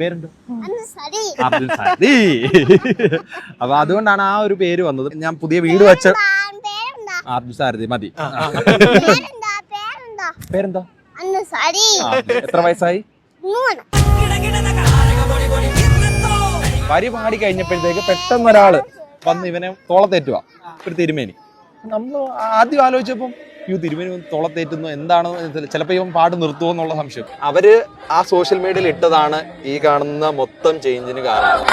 പേരെന്തോ? അപ്പൊ അതുകൊണ്ടാണ് ആ ഒരു പേര് വന്നത്. ഞാൻ പുതിയ വീട് വെച്ച സാരഥി മതി. പേരെന്തോ? എത്ര വയസ്സായി? വരി പാടി കഴിഞ്ഞപ്പോഴത്തേക്ക് പെട്ടെന്ന് ഒരാള് വന്ന് ഇവനെ തോളത്തേറ്റുക, ഒരു തിരുമേനി. നമ്മൾ ആദ്യം ആലോചിച്ചപ്പം തിരുമേനി തോളത്തേറ്റുന്നു എന്താണ്, ചിലപ്പോൾ ഇവൻ പാട്ട് നിർത്തുമോ എന്നുള്ള സംശയം. അവര് ആ സോഷ്യൽ മീഡിയയിൽ ഇട്ടതാണ് ഈ കാണുന്ന മൊത്തം ചേഞ്ചിന് കാരണം.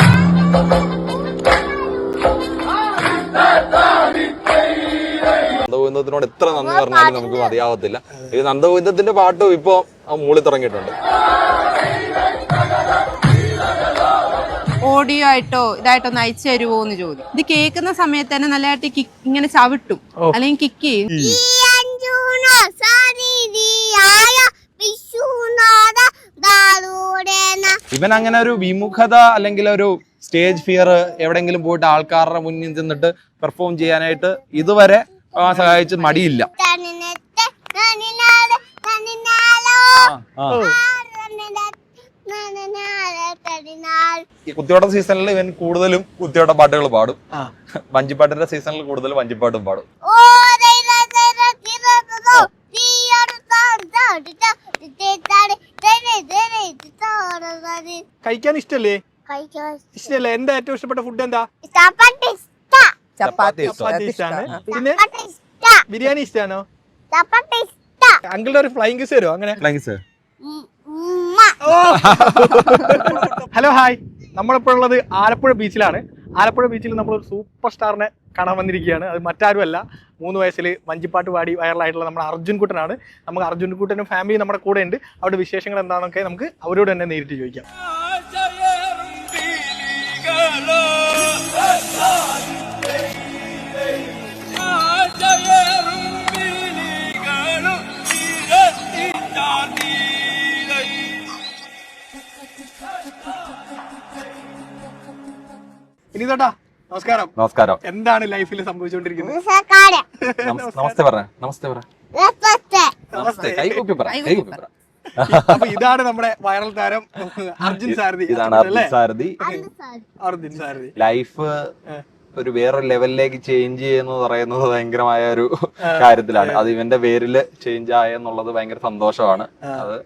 നന്ദഗോവിന്ദത്തിനോട് എത്ര നന്ദി പറഞ്ഞാലും നമുക്ക് മതിയാവത്തില്ല. ഇത് നന്ദഗോവിന്ദത്തിന്റെ പാട്ടും ഇപ്പൊ മൂളി തുടങ്ങിയിട്ടുണ്ട്. ഓഡിയോ ആയിട്ടോ ഇതായിട്ടോ ഒന്ന് അയച്ചു തരുമോ എന്ന് ചോദിക്കും. ഇത് കേൾക്കുന്ന സമയത്ത് തന്നെ നല്ലതായിട്ട് ഇങ്ങനെ ചവിട്ടും അല്ലെങ്കിൽ കിക്ക് ചെയ്യും. ഇവൻ അങ്ങനെ ഒരു വിമുഖത അല്ലെങ്കിൽ ഒരു സ്റ്റേജ് ഫിയർ, എവിടെങ്കിലും പോയിട്ട് ആൾക്കാരുടെ മുന്നിൽ ചെന്നിട്ട് പെർഫോം ചെയ്യാനായിട്ട് ഇതുവരെ സഹായിച്ച് മടിയില്ല. ഈ കുത്തിയോട്ട സീസണിൽ ഇവൻ കൂടുതലും കുത്തിയോട്ട പാട്ടുകൾ പാടും. വഞ്ചിപ്പാട്ടിന്റെ സീസണിൽ കൂടുതൽ വഞ്ചിപ്പാട്ടും പാടും. കഴിക്കാൻ ഇഷ്ടല്ലേ? ഇഷ്ടല്ലേ? എന്താ ഏറ്റവും ഇഷ്ടപ്പെട്ട ഫുഡ്? എന്താ? ചപ്പാത്തി ഇഷ്ടമാണ്. പിന്നെ ബിരിയാണി ഇഷ്ടമാണോ? അങ്കിളുടെ ഒരു ഫ്ലൈങ് കിസ് തരുമോ? അങ്ങനെ ഹലോ ഹായ്, നമ്മളിപ്പോൾ ഉള്ളത് ആലപ്പുഴ ബീച്ചിലാണ്. ആലപ്പുഴ ബീച്ചിൽ നമ്മളൊരു സൂപ്പർ സ്റ്റാറിനെ കാണാൻ വന്നിരിക്കുകയാണ്. അത് മറ്റാരുമല്ല, 3 വയസ്സിൽ വഞ്ചിപ്പാട്ട് പാടി വൈറലായിട്ടുള്ള നമ്മുടെ അർജുൻ കുട്ടനാണ്. നമുക്ക് അർജുൻ കുട്ടനും ഫാമിലി നമ്മുടെ കൂടെ ഉണ്ട്. അവരുടെ വിശേഷങ്ങൾ എന്താണെന്നൊക്കെ നമുക്ക് അവരോട് തന്നെ നേരിട്ട് ചോദിക്കാം. ഇനി തൊട്ടാ നമസ്കാരം. നമസ്കാരം. എന്താണ് ലൈഫിൽ സംഭവിച്ചുകൊണ്ടിരിക്കുന്നത്? നമസ്തേ പറ. നമസ്തേ പറ. നമസ്തേ. കൈകൂപ്പി പറ. കൈകൂപ്പി പറ. അപ്പൊ ഇതാണ് നമ്മുടെ വൈറൽ താരം അർജുൻ സാരഥി. ഇതാണ് അർജുൻ സാരഥി. അർജുൻ സാരഥി ലൈഫ് ഒരു വേറെ ലെവലിലേക്ക് ചേഞ്ച് ചെയ്യുന്നത് പറയുന്നത് ഭയങ്കരമായ ഒരു കാര്യത്തിലാണ്. അത് ഇവന്റെ പേരില് ചേഞ്ച് ആയെന്നുള്ളത് ഭയങ്കര സന്തോഷമാണ്. അത്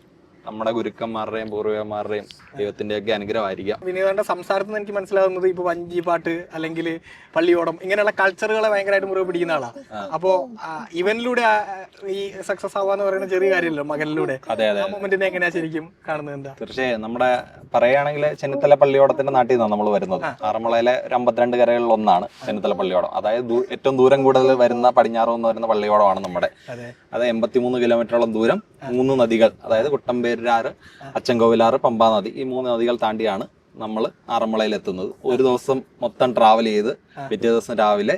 നമ്മുടെ ഗുരുക്കന്മാരുടെയും പൂർവികന്മാരുടെയും ദൈവത്തിന്റെയൊക്കെ അനുഗ്രഹമായിരിക്കാം. വിനീതന്റെ സംസാരത്തിൽ നിന്ന് എനിക്ക് മനസ്സിലാകുന്നത് ഇപ്പൊ വഞ്ചിപ്പാട്ട് അല്ലെങ്കിൽ പള്ളിയോടം ഇങ്ങനെയുള്ള കൾച്ചറുകളെ ഭയങ്കരമായിട്ട് മുറിവ് പിടിക്കുന്ന ആളാണ്. അപ്പോ ഇവനിലൂടെ ഈ സക്സസ് ആവാന്ന് പറയുന്ന ചെറിയ കാര്യമല്ലോ മകനിലൂടെ. ആ മൊമെന്റിനെ എങ്ങനെയാ ശരിക്കും കാണുന്നത്? എന്താ? തീർച്ചയായും നമ്മുടെ പറയുകയാണെങ്കിൽ ചെന്നിത്തല പള്ളിയോടത്തിന്റെ നാട്ടിൽ നിന്നാണ് നമ്മൾ വരുന്നത്. ആറന്മുളയിലെ ഒരു 52 കരകളിൽ ഒന്നാണ് ചെന്നിത്തല പള്ളിയോടം. അതായത് ഏറ്റവും ദൂരം കൂടുതൽ വരുന്ന പടിഞ്ഞാറ് എന്ന് പറയുന്ന പള്ളിയോടമാണ് നമ്മുടെ. അത് 83 കിലോമീറ്ററോളം ദൂരം 3 നദികൾ, അതായത് കുട്ടമ്പേരാറ്, അച്ചൻകോവിലാറ്, പമ്പാ നദി, ഈ 3 നദികൾ താണ്ടിയാണ് നമ്മൾ ആറന്മുളയിൽ എത്തുന്നത്. ഒരു ദിവസം മൊത്തം ട്രാവൽ ചെയ്ത് പിറ്റേ ദിവസം രാവിലെ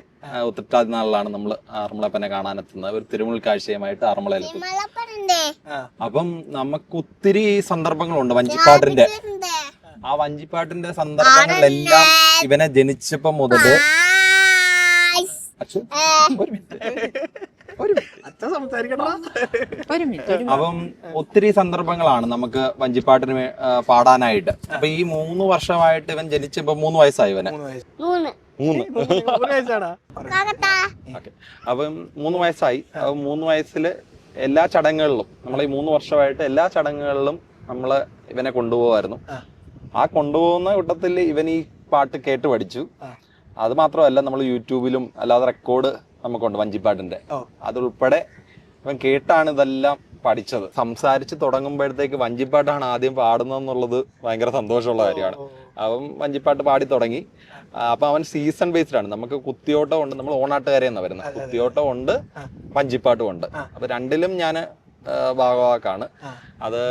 ഉത്രട്ടാതി നാളിലാണ് നമ്മൾ ആറന്മുളപ്പനെ കാണാനെത്തുന്നത്. ഒരു തിരുമുൽ കാഴ്ചയുമായിട്ട് ആറന്മുളയിൽ എത്തും. അപ്പം നമുക്ക് ഒത്തിരി സന്ദർഭങ്ങളുണ്ട് വഞ്ചിപ്പാട്ടിന്റെ. ആ വഞ്ചിപ്പാട്ടിന്റെ സന്ദർഭങ്ങളിലെല്ലാം ഇവനെ ജനിച്ചപ്പം മുതല് അപ്പം ഒത്തിരി സന്ദർഭങ്ങളാണ് നമുക്ക് വഞ്ചിപ്പാട്ടിന് പാടാനായിട്ട്. അപ്പൊ ഈ 3 വർഷമായിട്ട് ഇവൻ ജനിച്ചപ്പോ 3 വയസ്സായി ഇവന്. 3 അപ്പം 3 വയസ്സായി. അപ്പം 3 വയസ്സില് എല്ലാ ചടങ്ങുകളിലും നമ്മളെ ഈ 3 വർഷമായിട്ട് എല്ലാ ചടങ്ങുകളിലും നമ്മള് ഇവനെ കൊണ്ടുപോകായിരുന്നു. ആ കൊണ്ടുപോകുന്ന കൂട്ടത്തിൽ ഇവൻ ഈ പാട്ട് കേട്ട് പഠിച്ചു. അത് മാത്രമല്ല, നമ്മൾ യൂട്യൂബിലും അല്ലാതെ റെക്കോർഡ് നമുക്കുണ്ട് വഞ്ചിപ്പാട്ടിന്റെ. അതുൾപ്പെടെ ഇവൻ കേട്ടാണ് ഇതെല്ലാം പഠിച്ചത്. സംസാരിച്ച് തുടങ്ങുമ്പോഴത്തേക്ക് വഞ്ചിപ്പാട്ടാണ് ആദ്യം പാടുന്നതെന്നുള്ളത് ഭയങ്കര സന്തോഷമുള്ള കാര്യമാണ്. അവൻ വഞ്ചിപ്പാട്ട് പാടി തുടങ്ങി. അപ്പൊ അവൻ സീസൺ ബേസ്ഡ് ആണ്. നമുക്ക് കുത്തിയോട്ടം ഉണ്ട്, നമ്മൾ ഓണാട്ടുകാരെന്നാണ് വരുന്നത്. കുത്തിയോട്ടം ഉണ്ട്, വഞ്ചിപ്പാട്ടും ഉണ്ട്. അപ്പൊ രണ്ടിലും ഞാൻ ഭാഗവാക്കാണ്. അത്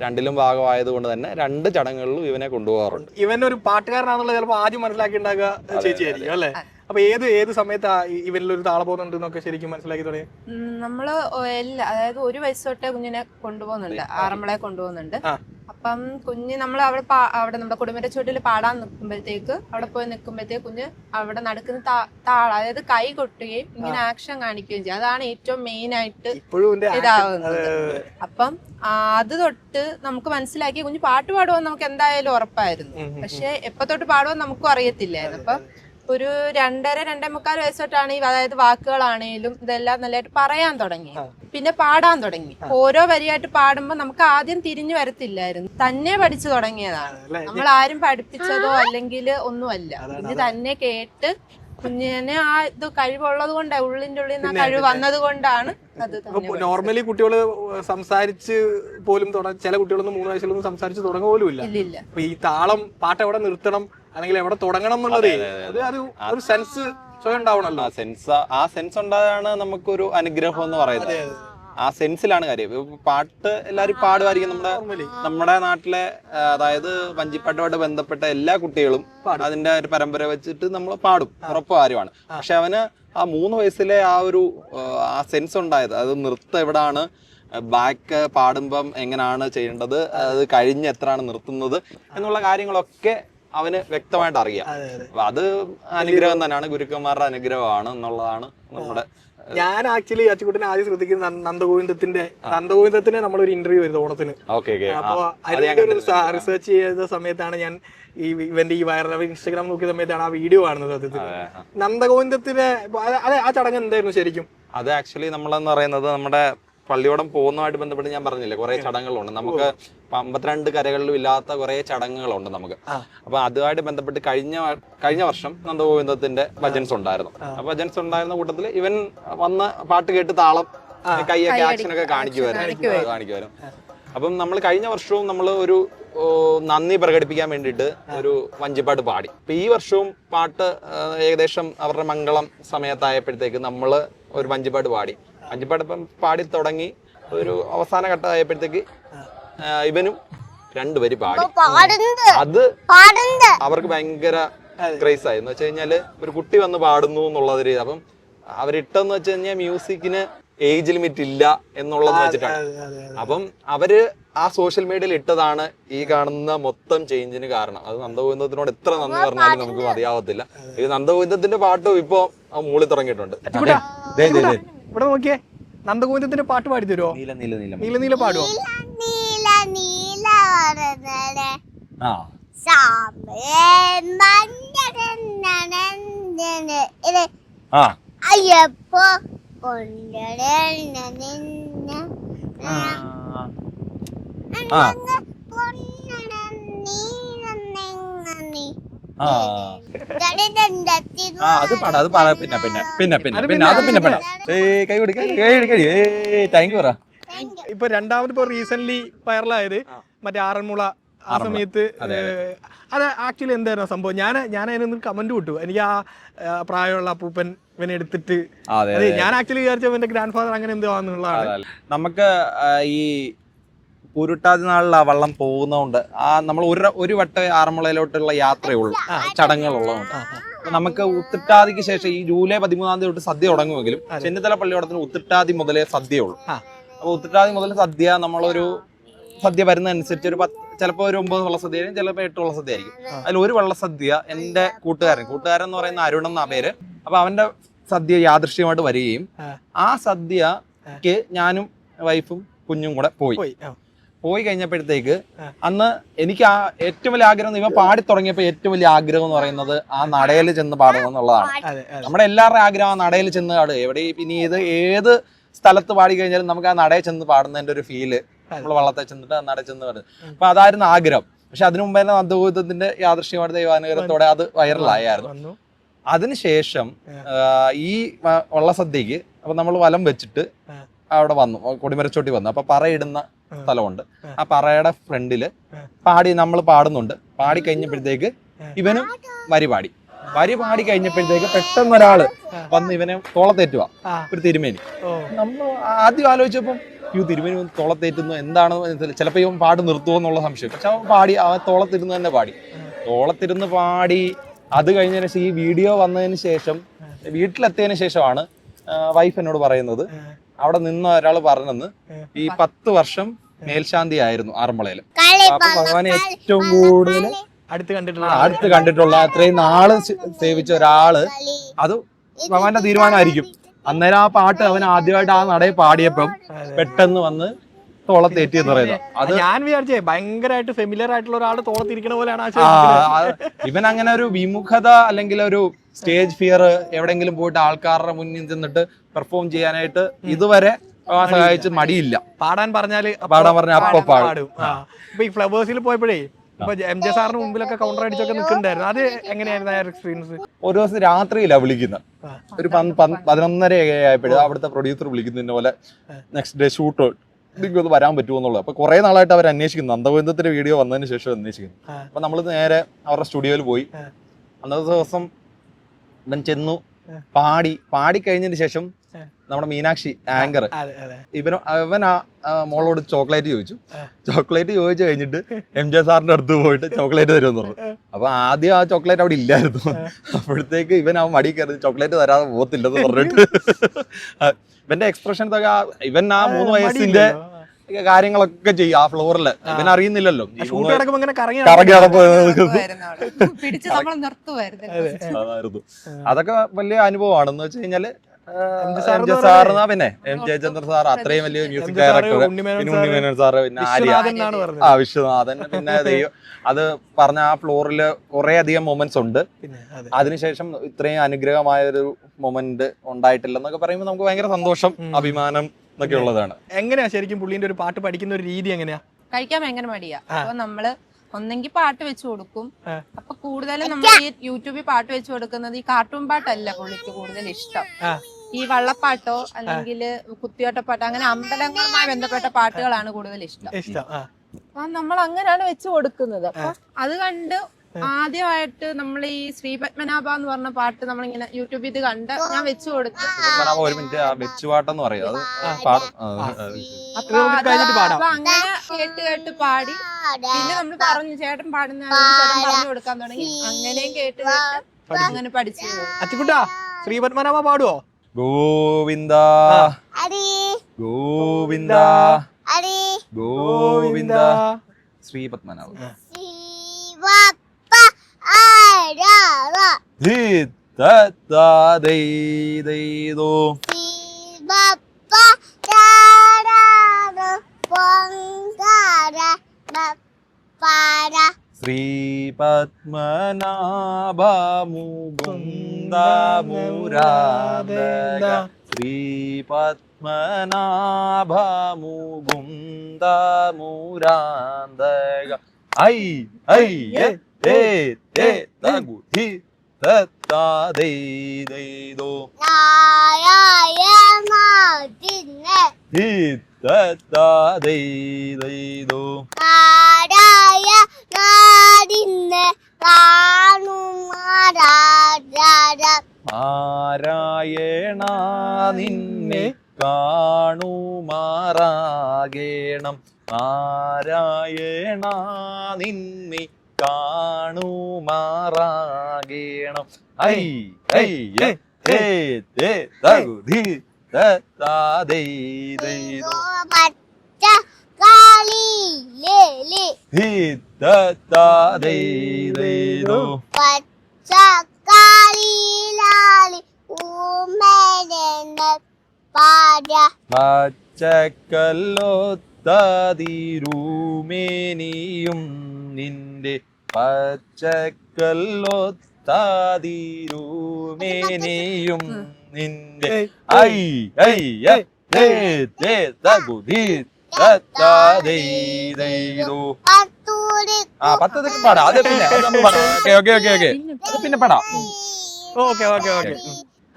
രണ്ടിലും ഭാഗമായത് കൊണ്ട് തന്നെ 2 ചടങ്ങുകളിലും ഇവനെ കൊണ്ടുപോകാറുണ്ട്. ഇവനൊരു പാട്ടുകാരനാണെന്നുള്ളത് ചിലപ്പോൾ ആദ്യം മനസ്സിലാക്കിണ്ടാകുക ചേച്ചിയായിരിക്കും അല്ലേ? അപ്പൊ ഏത് സമയത്താ ഇവനിലൊരു താളബോധം എന്നൊക്കെ ശരിക്കും മനസ്സിലാക്കി തുടങ്ങി? നമ്മള് അതായത് 1 വയസ്സ് തൊട്ടേ കുഞ്ഞിനെ കൊണ്ടുപോകുന്നുണ്ട്, ആറന്മുളയെ കൊണ്ടുപോകുന്നുണ്ട്. അപ്പം കുഞ്ഞ് നമ്മൾ അവിടെ നമ്മുടെ കുടുംബച്ചോട്ടിൽ പാടാൻ നിൽക്കുമ്പോഴത്തേക്ക് അവിടെ പോയി നിൽക്കുമ്പോഴത്തേക്ക് കുഞ്ഞ് അവിടെ നടക്കുന്ന താളം, അതായത് കൈ കൊട്ടുകയും ഇങ്ങനെ ആക്ഷൻ കാണിക്കുകയും ചെയ്യും. അതാണ് ഏറ്റവും മെയിൻ ആയിട്ട് ഇതാവുന്നത്. അപ്പം അത് തൊട്ട് നമുക്ക് മനസ്സിലാക്കി കുഞ്ഞ് പാട്ട് പാടുമെന്ന് നമുക്ക് എന്തായാലും ഉറപ്പായിരുന്നു. പക്ഷെ എപ്പോ തൊട്ട് പാടുമെന്ന് നമുക്കും അറിയത്തില്ലായിരുന്നു. അപ്പൊ ഒരു 2.5-2.25 വയസ്സോട്ടാണ് ഈ അതായത് വാക്കുകളാണേലും ഇതെല്ലാം നല്ലതായിട്ട് പറയാൻ തുടങ്ങി, പിന്നെ പാടാൻ തുടങ്ങി. ഓരോ വരിയായിട്ട് പാടുമ്പോ നമുക്ക് ആദ്യം തിരിഞ്ഞു വരത്തില്ലായിരുന്നു, തന്നെ പഠിച്ചു തുടങ്ങിയതാണ്. നമ്മൾ ആരും പഠിപ്പിച്ചതോ അല്ലെങ്കിൽ ഒന്നുമല്ല, ഇത് തന്നെ കേട്ട് കുഞ്ഞിനെ ആ ഇത് കഴിവുള്ളത് കൊണ്ടാണ്, ഉള്ളിന്റെ ഉള്ളിൽ നിന്ന് ആ കഴിവ് വന്നത് കൊണ്ടാണ് അത്. നോർമലി കുട്ടികള് സംസാരിച്ച് പോലും ചില കുട്ടികളൊന്നും 3 വയസ്സിലൊന്നും സംസാരിച്ച് തുടങ്ങുക പോലും ഇല്ല. അപ്പൊ ഈ താളം പാട്ട് എവിടെ നിർത്തണം അല്ലെങ്കിൽ എവിടെ തുടങ്ങണം എന്നുള്ളത് ഒരു സെൻസ് സ്വയം ഉണ്ടാവണല്ലോ. ആ സെൻസ് ഉണ്ടായാണ് നമുക്കൊരു അനുഗ്രഹം എന്ന് പറയുന്നത്. ആ സെൻസിലാണ് കാര്യം. പാട്ട് എല്ലാവരും പാടുമായിരിക്കും. നമ്മുടെ നാട്ടിലെ അതായത് വഞ്ചിപ്പാട്ടുമായിട്ട് ബന്ധപ്പെട്ട എല്ലാ കുട്ടികളും അതിന്റെ ഒരു പരമ്പര വെച്ചിട്ട് നമ്മൾ പാടും, ഉറപ്പ് കാര്യമാണ്. പക്ഷെ അവന് ആ 3 വയസ്സിലെ ആ സെൻസ് ഉണ്ടായത്, അത് നൃത്തം എവിടാണ്, ബാക്ക് പാടുമ്പം എങ്ങനെയാണ് ചെയ്യേണ്ടത്, അത് കഴിഞ്ഞ് എത്രയാണ് നിർത്തുന്നത് എന്നുള്ള കാര്യങ്ങളൊക്കെ അവന് വ്യക്തമായിട്ട് അറിയാം. അത് അനുഗ്രഹം തന്നെയാണ്, ഗുരുക്കന്മാരുടെ അനുഗ്രഹമാണ് എന്നുള്ളതാണ് നമ്മുടെ. ഞാൻ ആക്ച്വലി അച്ചുകുട്ടനെ ആദ്യം ശ്രദ്ധിക്കുന്ന നന്ദഗോവിന്ദത്തിന് നമ്മളൊരു ഇന്റർവ്യൂ വരുന്നത് ഓണത്തിന്. അപ്പൊ അതിന്റെ ഒരു റിസർച്ച് ചെയ്ത സമയത്താണ് ഞാൻ ഇവന്റെ ഈ വൈറൽ ഇൻസ്റ്റാഗ്രാം നോക്കിയ സമയത്താണ് ആ വീഡിയോ കാണുന്നത്. സത്യത്തിൽ നന്ദഗോവിന്ദത്തിന് ആ ചടങ്ങ് എന്തായിരുന്നു ശരിക്കും? അത് ആക്ച്വലി നമ്മളെന്ന് പറയുന്നത് നമ്മുടെ പള്ളിയോടം പോകുന്നതുമായിട്ട് ബന്ധപ്പെട്ട് ഞാൻ പറഞ്ഞില്ലേ കുറെ ചടങ്ങുകളുണ്ട് നമുക്ക്. 52 കരകളിലും ഇല്ലാത്ത കുറെ ചടങ്ങുകളുണ്ട് നമുക്ക്. അപ്പൊ അതുമായിട്ട് ബന്ധപ്പെട്ട് കഴിഞ്ഞ വർഷം നന്ദഗോവിന്ദത്തിന്റെ ഭജൻസ് ഉണ്ടായിരുന്നു. അപ്പൊ ഭജൻസ് ഉണ്ടായിരുന്ന കൂട്ടത്തിൽ ഇവൻ വന്ന് പാട്ട് കേട്ട് താളം കൈയൊക്കെ ആക്ഷനൊക്കെ കാണിക്കുമായിരുന്നു. അപ്പം നമ്മൾ കഴിഞ്ഞ വർഷവും നമ്മൾ ഒരു നന്ദി പ്രകടിപ്പിക്കാൻ വേണ്ടിയിട്ട് ഒരു വഞ്ചിപ്പാട്ട് പാടി. അപ്പൊ ഈ വർഷവും പാട്ട് ഏകദേശം അവരുടെ മംഗളം സമയത്തായപ്പോഴത്തേക്ക് നമ്മൾ ഒരു വഞ്ചിപ്പാട്ട് പാടി. വഞ്ചിപ്പാട്ട് ഇപ്പം പാടി തുടങ്ങി ഒരു അവസാന ഘട്ടമായപ്പോഴത്തേക്ക് ഇവനും 2 വരി പാടി. അത് അവർക്ക് ഭയങ്കര ക്രേസ് ആയി. എന്ന് വെച്ച് കഴിഞ്ഞാല് ഒരു കുട്ടി വന്ന് പാടുന്നു എന്നുള്ളത്. അപ്പം അവരിട്ടെന്ന് വെച്ച് കഴിഞ്ഞാൽ മ്യൂസിക്കിന് ഏജ് ലിമിറ്റ് ഇല്ല എന്നുള്ളത് വെച്ചിട്ടാണ്. അപ്പം അവര് ആ സോഷ്യൽ മീഡിയയിൽ ഇട്ടതാണ് ഈ കാണുന്ന മൊത്തം ചേഞ്ചിന് കാരണം. അത് നന്ദഗോവിന്ദത്തിനോട് എത്ര നന്ദി പറഞ്ഞാലും നമുക്ക് മതിയാവത്തില്ല. ഇത് നന്ദഗോവിന്ദത്തിന്റെ പാട്ടും ഇപ്പൊ മൂളി തുടങ്ങിയിട്ടുണ്ട്. ഇവിടെ നോക്കിയേ, നന്ദഗോവിന്ദത്തിന്റെ പാട്ട് പാടി തരുമോ? നീല പാടുവോ? അയ്യപ്പോ അത് പാടാം, അത് പാടാം. പിന്നെ കൈ കൊടുക്ക. താങ്ക് യു പറ. ഇപ്പൊ രണ്ടാമത് ഇപ്പൊ റീസെന്റ് വൈറലായത് മറ്റേ ആറന്മുള ആ സമയത്ത്. അത് ആക്ച്വലി എന്തായിരുന്നു സംഭവം? ഞാൻ അതിനൊന്ന് കമന്റ് വിട്ടു. എനിക്ക് ആ പ്രായമുള്ള അപ്പൂപ്പൻ ഇവനെ എടുത്തിട്ട് ഞാൻ ആക്ച്വലി വിചാരിച്ച എന്റെ ഗ്രാൻഡ് ഫാദർ അങ്ങനെ എന്തോ ആണെന്നുള്ളതാണ്. നമുക്ക് ഈ പൂരുട്ടാതി നാളിൽ ആ വള്ളം പോകുന്നതുകൊണ്ട് നമ്മൾ ഒരു വട്ടം ആറന്മുളയിലോട്ടുള്ള യാത്രയുള്ളൂ, ചടങ്ങുകളുള്ളതുകൊണ്ട്. അപ്പൊ നമുക്ക് ഉത്തിട്ടാതിക്ക് ശേഷം ഈ ജൂലൈ 13-ാം തീയതി തൊട്ട് സദ്യ തുടങ്ങുമെങ്കിലും ചെന്നിത്തല പള്ളിയോടത്തിന് ഉത്തിട്ടാതി മുതലേ സദ്യയുള്ളൂ. അപ്പൊ ഉത്തിട്ടാതി മുതൽ സദ്യ നമ്മളൊരു സദ്യ വരുന്നതനുസരിച്ച് ചിലപ്പോൾ ഒരു 9 വള്ളസദ്യ ആയിരിക്കും, ചിലപ്പോൾ 8 വള്ളസദ്യ ആയിരിക്കും. അതിൽ ഒരു വള്ളസദ്യ എന്റെ കൂട്ടുകാരൻ എന്ന് പറയുന്ന അരുൺ എന്നാ പേര്. അപ്പൊ അവന്റെ സദ്യ യാദൃശ്യമായിട്ട് വരികയും ആ സദ്യക്ക് ഞാനും വൈഫും കുഞ്ഞും കൂടെ പോയി കഴിഞ്ഞപ്പോഴത്തേക്ക് അന്ന് എനിക്ക് ആ ഏറ്റവും വലിയ ആഗ്രഹം, ഇവ പാടി തുടങ്ങിയപ്പോ ഏറ്റവും വലിയ ആഗ്രഹം എന്ന് പറയുന്നത് ആ നടയിൽ ചെന്ന് പാടുക എന്നുള്ളതാണ്. നമ്മുടെ എല്ലാവരുടെയും ആഗ്രഹം ആ നടയിൽ ചെന്ന് പാടുക. എവിടെ ഇനി ഏത് സ്ഥലത്ത് പാടി കഴിഞ്ഞാലും നമുക്ക് ആ നടയിൽ ചെന്ന് പാടുന്നതിന്റെ ഒരു ഫീല്, നമ്മൾ വള്ളത്തെ ചെന്നിട്ട് ആ നടയിൽ ചെന്ന് പാടുന്നത്. അപ്പൊ അതായിരുന്നു ആഗ്രഹം. പക്ഷെ അതിനു മുമ്പ് തന്നെ നന്ദഗോവിന്ദത്തിന്റെ യാദൃശ്യമായിട്ട് ദൈവാനുഗ്രഹത്തോടെ അത് വൈറലായിരുന്നു. അതിനുശേഷം ഈ വള്ളസദ്യക്ക് അപ്പൊ നമ്മൾ വലം വെച്ചിട്ട് അവിടെ വന്നു, കൊടിമരച്ചോട്ടി വന്നു. അപ്പൊ പറയിടുന്ന സ്ഥലമുണ്ട്. ആ പറയുടെ ഫ്രണ്ടില് നമ്മൾ പാടുന്നുണ്ട്. പാടി കഴിഞ്ഞപ്പോഴത്തേക്ക് ഇവനും വരി പാടി കഴിഞ്ഞപ്പോഴത്തേക്ക് പെട്ടെന്ന് ഒരാള് വന്ന് ഇവനെ തോളത്തേറ്റുക, ഒരു തിരുമേനി. നമ്മൾ ആദ്യം ആലോചിച്ചപ്പം തിരുമേനി തോളത്തേറ്റുന്നു എന്താണെന്ന്, ചിലപ്പോ ഇവൻ പാട് നിർത്തുമോ എന്നുള്ള സംശയം. പക്ഷെ അവൻ തോളത്തിരുന്ന് തന്നെ തോളത്തിരുന്ന് പാടി. അത് കഴിഞ്ഞതിന് ശേഷം ഈ വീഡിയോ വന്നതിന് ശേഷം വീട്ടിലെത്തിയതിനു ശേഷമാണ് വൈഫ് എന്നോട് പറയുന്നത്, അവിടെ നിന്ന് ഒരാൾ പറഞ്ഞെന്ന് ഈ 10 വർഷം മേൽശാന്തി ആയിരുന്നു ആറന്മുളയില്. അപ്പൊ ഭഗവാനെ ഏറ്റവും കൂടുതൽ അടുത്ത് കണ്ടിട്ടുള്ള അത്രയും നാള് സേവിച്ച ഒരാള് അത് ഭഗവാന്റെ തീരുമാനമായിരിക്കും. അന്നേരം ആ പാട്ട് അവൻ ആദ്യമായിട്ട് ആ നടയിൽ പാടിയപ്പം പെട്ടെന്ന് വന്ന് തോളത്തേറ്റി എന്ന് പറയുന്നത്. അത് ഞാൻ വിചാരിച്ചേ ഭയങ്കരമായിട്ട് ഫെമിലിയർ ആയിട്ടുള്ള ഒരാൾ തോളത്തിരിക്കണ പോലെയാണ് ഇവൻ അങ്ങനെ ഒരു വിമുഖത അല്ലെങ്കിൽ ഒരു സ്റ്റേജ് ഫിയർ എവിടെങ്കിലും പോയിട്ട് ആൾക്കാരുടെ മുന്നിൽ നിന്നിട്ട് പെർഫോം ചെയ്യാനായിട്ട് ഇതുവരെ സഹായിച്ച് മടിയില്ല. പാടാൻ പറഞ്ഞാൽ അപ്പൊ പാടും. ഇപ്പൊ ഈ ഫ്ലവേഴ്സിൽ പോയപ്പോഴേ ഇപ്പൊ MJ സാറിന് മുമ്പിലൊക്കെ കൗണ്ടർ അടിച്ചൊക്കെ നിൽക്കുന്നുണ്ടായിരുന്നു. അത് എങ്ങനെയായിരുന്നു ആ എക്സ്പീരിയൻസ്? ഒരു ദിവസം രാത്രിയിലാ വിളിക്കുന്നത്, ഒരു 11:30 ആയപ്പോഴും അവിടുത്തെ പ്രൊഡ്യൂസർ വിളിക്കുന്നതിന്റെ പോലെ നെക്സ്റ്റ് ഡേ ഷൂട്ട് നിങ്ങൾക്ക് ഒന്ന് വരാൻ പറ്റുമോ എന്നുള്ളത്. അപ്പൊ കുറെ നാളായിട്ട് അവർ അന്വേഷിക്കുന്നു, നന്ദഗോവിന്ദത്തിന്റെ വീഡിയോ വന്നതിന് ശേഷം അന്വേഷിക്കുന്നു. അപ്പൊ നമ്മൾ നേരെ അവരുടെ സ്റ്റുഡിയോയിൽ പോയി. അന്നത്തെ ദിവസം ഇവൻ ചെന്നു, പാടി കഴിഞ്ഞതിന് ശേഷം നമ്മുടെ മീനാക്ഷി ആങ്കർ ഇവൻ മോളോട് ചോക്ലേറ്റ് ചോദിച്ചു. ചോക്ലേറ്റ് ചോദിച്ചു കഴിഞ്ഞിട്ട് MJ സാറിന്റെ അടുത്ത് പോയിട്ട് ചോക്ലേറ്റ് തരുമെന്ന് പറഞ്ഞു. അപ്പൊ ആദ്യം ആ ചോക്ലേറ്റ് അവിടെ ഇല്ലായിരുന്നു. അപ്പോഴത്തേക്ക് ഇവൻ ആ മടി കയറി ചോക്ലേറ്റ് തരാതെ പോകത്തില്ലെന്ന് പറഞ്ഞിട്ട് ഇവന്റെ എക്സ്പ്രഷൻസ് ഒക്കെ ഇവൻ ആ 3 വയസ്സിന്റെ കാര്യങ്ങളൊക്കെ ചെയ്യും ആ ഫ്ലോറില്. ഇവൻ അറിയുന്നില്ലല്ലോ കറങ്ങി അതൊക്കെ വലിയ അനുഭവമാണെന്ന് വെച്ച് കഴിഞ്ഞാല് സാറിന് പിന്നെ MJ ചന്ദ്ര സാർ അത്രയും വലിയ മ്യൂസിക് ഡയറക്ടർ, ഉണ്ണിമേനോൻ സാറ്, പിന്നെ വിശ്വനാഥൻ, പിന്നെ അത് പറഞ്ഞ ആ ഫ്ലോറിൽ കുറെ അധികം മൊമെന്റ്സ് ഉണ്ട്. അതിനുശേഷം ഇത്രയും അനുഗ്രഹമായ ഒരു മൊമെന്റ് ഉണ്ടായിട്ടില്ലെന്നൊക്കെ പറയുമ്പോൾ നമുക്ക് ഭയങ്കര സന്തോഷം, അഭിമാനം എന്നൊക്കെ ഉള്ളതാണ്. എങ്ങനെയാ ശരിക്കും പുള്ളിന്റെ ഒരു പാട്ട് പഠിക്കുന്ന ഒരു രീതി എങ്ങനെയാ? കഴിക്കാൻ ഭയങ്കര മടിയാ. അപ്പൊ നമ്മള് ഒന്നെങ്കിൽ പാട്ട് വെച്ച് കൊടുക്കും. അപ്പൊ കൂടുതലും നമ്മൾ ഈ യൂട്യൂബിൽ പാട്ട് വെച്ച് കൊടുക്കുന്നത് ഈ കാർട്ടൂൺ പാട്ടല്ല പുള്ളിക്ക് കൂടുതൽ ഇഷ്ടം. ഈ വള്ളപ്പാട്ടോ അല്ലെങ്കിൽ കുത്തിയോട്ടപ്പാട്ടോ അങ്ങനെ അമ്പലങ്ങളുമായി ബന്ധപ്പെട്ട പാട്ടുകളാണ് കൂടുതൽ ഇഷ്ടം. അപ്പൊ നമ്മൾ അങ്ങനെയാണ് വെച്ച് കൊടുക്കുന്നത്. അപ്പൊ അത് കണ്ട് ആദ്യമായിട്ട് നമ്മൾ ഈ ശ്രീ പത്മനാഭ എന്ന് പറഞ്ഞ പാട്ട് നമ്മളിങ്ങനെ യൂട്യൂബിൽ ഇത് കണ്ട് ഞാൻ വെച്ചു കൊടുത്തു. ഒരു മിനിറ്റ് വെച്ചുപാട്ടെന്ന് പറയാം. അപ്പൊ അങ്ങനെ കേട്ട് പാടി. പിന്നെ നമ്മൾ പറഞ്ഞു ചേട്ടൻ പാടുന്ന ചേട്ടൻ പറഞ്ഞു കൊടുക്കാൻ തുടങ്ങി. അങ്ങനെയും കേട്ട് അങ്ങനെ പഠിച്ചു. അച്ചിക്കുട്ടാ ശ്രീ പത്മനാഭ പാടുവോ? ഗോവിന്ദ ഗോവിന്ദ ഗോവിന്ദ ശ്രീ പത്മനാഭ ശ്രീ പത്മനാഭ മുകുന്ദ മുരാരക ശ്രീ പത്മനാഭ മുകുന്ദ മുരാരക ഐ ഐ ഏ തേ തഗു ഹി തത്താ ദൈ ദൈ ദോ നാരായണ ദിന്നെ ഹി തത്താ ദൈ ദൈ ദോ നാരായണ ദിന്നെ നാരായണ നിന്നെ കാണുമാറാകേണം നാരായണ നിന്നെ കാണുമാറാകേണം ഐ ഐ ഏ തേ തഗു ധി തത്താ ദൈ ദൈ ദോ ഹി തത്താ ദൈ ദൈ ദോ പച്ചക്കല്ലൊത്തതിരുമേനിയും നിന്റെ പച്ചക്കല്ലൊത്തതിരുമേനിയും നിന്റെ ഐ ഐ ഏ തേ തഗു ധി തത്താ ദൈ ദൈ ദോ പത്തൊക്കെ പാടാം. അത് പിന്നെ പിന്നെ പാടാം. Okay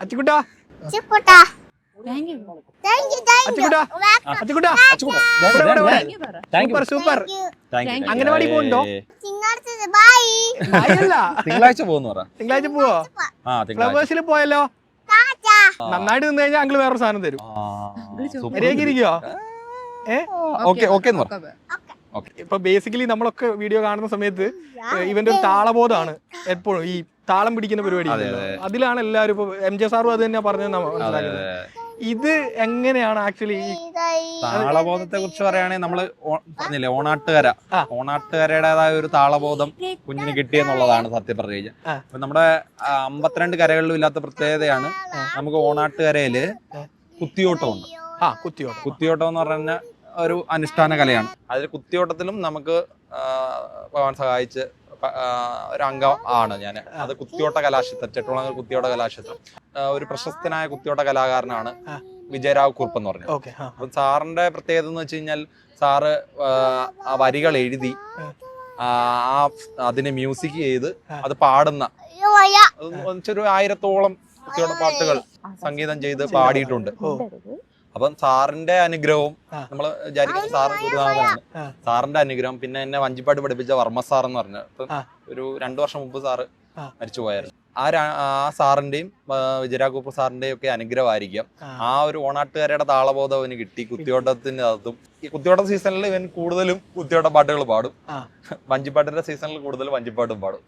അച്ചിക്കുട്ടാ super. അംഗനവാടി പോണ്ടോ? തിങ്കളാഴ്ച പോകുന്നു പറ. തിങ്കളാഴ്ച പോവോ? ഫ്ലവേഴ്സിൽ പോയല്ലോ. നന്നായിട്ട് നിന്ന് കഴിഞ്ഞാൽ അങ്കിള് വേറൊരു സാധനം തരും. ഇരിക്കോ? ഇപ്പൊ ബേസിക്കലി നമ്മളൊക്കെ വീഡിയോ കാണുന്ന സമയത്ത് ഇവന്റെ ഒരു താളബോധമാണ് എപ്പോഴും ഈ താളം പിടിക്കുന്ന പരിപാടി. അതിലാണ് എല്ലാവരും ഇപ്പൊ MJ സാറും അത് തന്നെയാ പറഞ്ഞത് മനസ്സിലാക്കുന്നത്. ഇത് എങ്ങനെയാണ് ആക്ച്വലി താളബോധത്തെ കുറിച്ച് പറയുകയാണെങ്കിൽ നമ്മള് പറഞ്ഞില്ലേ ഓണാട്ടുകര, ഓണാട്ടുകരയുടേതായ ഒരു താളബോധം കുഞ്ഞിന് കിട്ടിയെന്നുള്ളതാണ് സത്യം പറഞ്ഞു കഴിഞ്ഞാൽ. അപ്പൊ നമ്മുടെ 52 കരകളിലും ഇല്ലാത്ത പ്രത്യേകതയാണ് നമുക്ക് ഓണാട്ടുകരയില് കുത്തിയോട്ടമുണ്ട്. കുത്തിയോട്ടം എന്ന് പറഞ്ഞാൽ ഒരു അനുഷ്ഠാന കലയാണ്. അതിൽ കുത്തിയോട്ടത്തിലും നമുക്ക് ഭഗവാൻ സഹായിച്ച് ഒരു അംഗം ആണ് ഞാൻ. അത് കുത്തിയോട്ട കലാക്ഷേത്രം, ചെട്ടുളങ്ങൽ കുത്തിയോട്ട കലാക്ഷേത്രം. ഒരു പ്രശസ്തനായ കുത്തിയോട്ട കലാകാരനാണ് വിജയരാവ് കുറുപ്പ് എന്ന് പറഞ്ഞത്. അപ്പൊ സാറിന്റെ പ്രത്യേകത എന്ന് വെച്ച് കഴിഞ്ഞാൽ സാറ് ആ വരികൾ എഴുതി അതിനെ മ്യൂസിക് ചെയ്ത് അത് പാടുന്ന ഒരു 1000-ഓളം കുത്തിയോട്ട പാട്ടുകൾ സംഗീതം ചെയ്ത് പാടിയിട്ടുണ്ട്. അപ്പം സാറിന്റെ അനുഗ്രഹവും നമ്മൾ വിചാരിക്കുന്ന സാറ് ഗുരുനാഥനാണ്. സാറിന്റെ അനുഗ്രഹം, പിന്നെ എന്നെ വഞ്ചിപ്പാട്ട് പഠിപ്പിച്ച വർമ്മ സാർ എന്ന് പറഞ്ഞ ഒരു 2 വർഷം മുമ്പ് സാറ് മരിച്ചുപോയായിരുന്നു. ആ സാറിന്റെയും വിജയരാഘൂപ്പ് സാറിന്റെയും ഒക്കെ അനുഗ്രഹമായിരിക്കാം ആ ഒരു ഓണാട്ടുകാരുടെ താളബോധം അവന് കിട്ടി. കുത്തിയോട്ടത്തിന്റെ അതും ഈ കുത്തിയോട്ട സീസണിൽ ഇവൻ കൂടുതലും കുത്തിയോട്ട പാട്ടുകൾ പാടും, വഞ്ചിപ്പാട്ടിന്റെ സീസണിൽ കൂടുതൽ വഞ്ചിപ്പാട്ടും പാടും.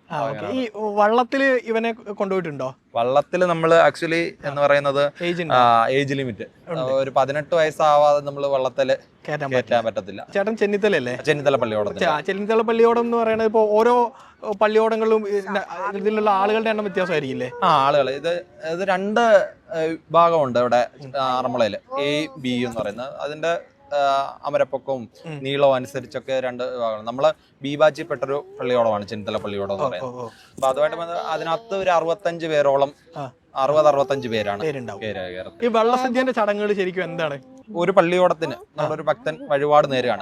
ഈ വള്ളത്തില് ഇവനെ കൊണ്ടുപോയിട്ടുണ്ടോ? വള്ളത്തില് നമ്മള് ആക്ച്വലി എന്ന് പറയുന്നത് ഏജ് ലിമിറ്റ് ഒരു 18 വയസ്സാവാതെ നമ്മള് വള്ളത്തില് കയറ്റാൻ പറ്റത്തില്ല. ചേട്ടൻ ചെന്നിത്തലല്ലേ? ചെന്നിത്തല പള്ളിയോടം. ചെന്നിത്തല പള്ളിയോടം എന്ന് പറയുന്നത് ഇപ്പൊ ഓരോ പള്ളിയോടങ്ങളിലും ഇതിലുള്ള ആളുകളുടെ എണ്ണം വ്യത്യാസമായിരിക്കില്ലേ? ആളുകൾ ഇത് 2 ഭാഗമുണ്ട് ഇവിടെ ആറന്മുളയില്, A, B എന്ന് പറയുന്നത്. അതിന്റെ അമരപ്പൊക്കവും നീളവും അനുസരിച്ചൊക്കെ 2 ഭാഗമാണ്. നമ്മള് ബി ബാച്ചിൽപ്പെട്ടൊരു പള്ളിയോടമാണ് ചെന്നിത്തല പള്ളിയോടം എന്ന് പറയുന്നത്. അപ്പൊ അതുമായിട്ട് അതിനകത്ത് ഒരു 65 പേരോളം 60-65 പേരാണ്. ഈ വള്ളസദ്യന്റെ ചടങ്ങുകൾ ശരിക്കും എന്താണ്? ഒരു പള്ളിയോടത്തിന് നമ്മളൊരു ഭക്തൻ വഴിപാട് നേരെയാണ്.